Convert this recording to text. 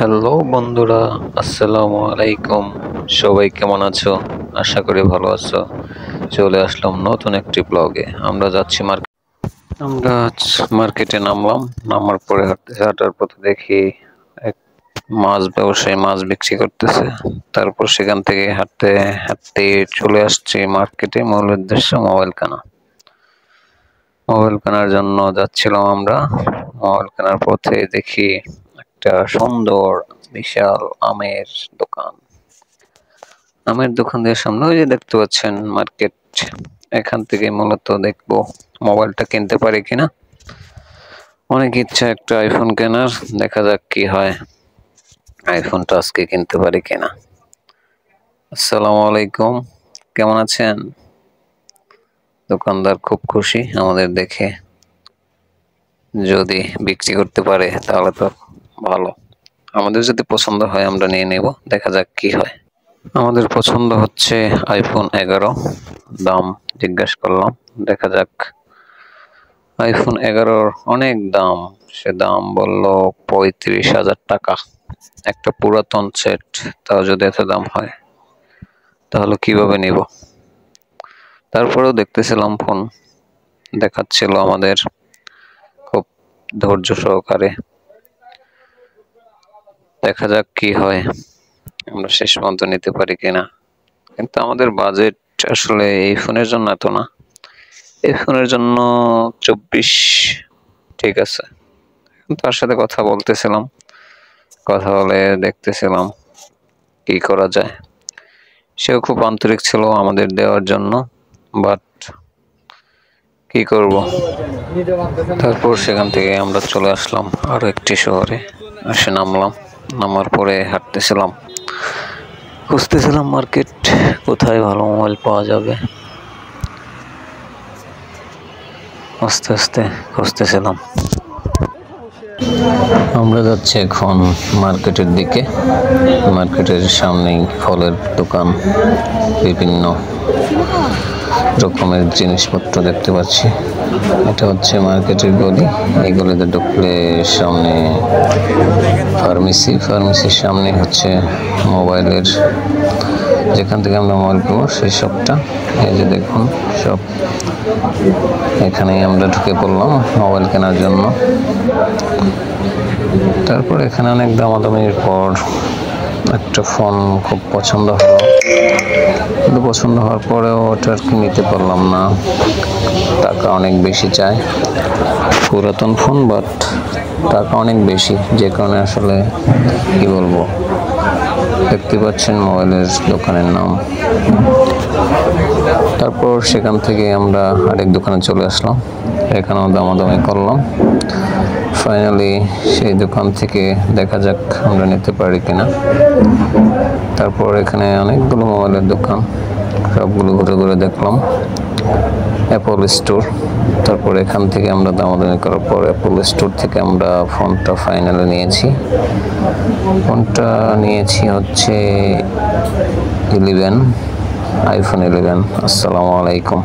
Hello বন্ধুরা, আসসালামু আলাইকুম। সবাই কেমন আছো? আশা করি ভালো আছো। চলে আসলাম নতুন একটি ব্লগে। আমরা আজ মার্কেটে নামলাম। নামার পরে হাঁটার পথে দেখি এক মাছ ব্যবসায়ী মাছ বিক্রি করতেছে। তারপর সেখান থেকে হাঁটতে হাঁটতে চলে আসছি মার্কেটে। মূল উদ্দেশ্য মোবাইল কেনার জন্য যাচ্ছিলাম আমরা। মোবাইল কেনার পথে দেখি একটা সুন্দর বিশাল দোকান আমের দোকানের সামনে ওই যে দেখতে পাচ্ছেন মার্কেট। এখান থেকে মূলত দেখবো মোবাইলটা কিনতে পারি কিনা। অনেক ইচ্ছা একটা আইফোন কেনার, দেখা যাক কি হয়। আইফোনটা আজকে কিনতে পারি কিনা। আসসালামু আলাইকুম, কেমন আছেন? দোকানদার খুব খুশি আমাদের দেখে। যদি বিক্রি করতে পারে তাহলে তো ভালো। আমাদের যদি পছন্দ হয় আমরা নিয়ে নেব, দেখা যাক কি হয়। আমাদের পছন্দ হচ্ছে আইফোন 11। দাম জিজ্ঞেস করলাম, দেখা যাক। আইফোন 11-র অনেক দাম। সে দাম বলল 35,000 টাকা। একটা পুরাতন সেট, তাও যদি এত দাম হয় তাহলে কিভাবে নিব। তারপরেও দেখতেছিলাম ফোন, দেখাচ্ছিল আমাদের খুব ধৈর্য সহকারে। দেখা যাক কি হয়, আমরা শেষ পর্যন্ত নিতে পারি কিনা। কিন্তু আমাদের বাজেট আসলে এই ফোনের জন্য এত না। এই ফোনের জন্য 24 ঠিক আছে। তার সাথে কথা বলতেছিলাম, কথা বলে দেখতেছিলাম কি করা যায়। সেও খুব আন্তরিক ছিল আমাদের দেওয়ার জন্য, বাট কি করব। তারপর সেখান থেকে আমরা চলে আসলাম আরো একটি শহরে। এসে নামলাম। নামার পরে হাঁটতেছিলাম, খুঁজতেছিলাম মার্কেট, কোথায় ভালো মোবাইল পাওয়া যাবে। আস্তে আস্তে খুঁজতেছিলাম। আমরা যাচ্ছি এখন মার্কেটের দিকে। মার্কেটের সামনেই ফলের দোকান, বিভিন্ন রকমের জিনিসপত্র দেখতে পাচ্ছি। এটা হচ্ছে মার্কেটের গলি। এই গলিতে ঢুকলে সামনে ফার্মেসির সামনে হচ্ছে মোবাইলের, যেখান থেকে আমরা মোবাইল পাবো সেই শপটা। এই যে দেখুন সব, এখানেই আমরা ঢুকে পড়লাম মোবাইল কেনার জন্য। তারপর এখানে অনেক দামাদামির পর একটা ফোন খুব পছন্দ হলো, কিন্তু পছন্দ হওয়ার পরেও ওটা আর কি নিতে পারলাম না। টাকা অনেক বেশি চায়। পুরাতন ফোন, বাট টাকা অনেক বেশি, যে কারণে আসলে কি বলবো। দেখতে পাচ্ছেন মোবাইলের দোকানের নাম। তারপর সেখান থেকে আমরা আরেক দোকানে চলে আসলাম, এখানেও দামাদামি করলাম। ফাইনালি সেই দোকান থেকে দেখা যাক আমরা নিতে পারি কিনা। তারপর এখানে অনেকগুলো মোবাইলের দোকান, সবগুলো ঘুরে ঘুরে দেখলাম। Apple store. তারপর এখান থেকে আমরা দামাদামি করার পর অ্যাপল স্টোর থেকে আমরা ফোনটা ফাইনালি নিয়েছি। ফোনটা নিয়েছি হচ্ছে 11, আইফোন 11। আসসালামু আলাইকুম।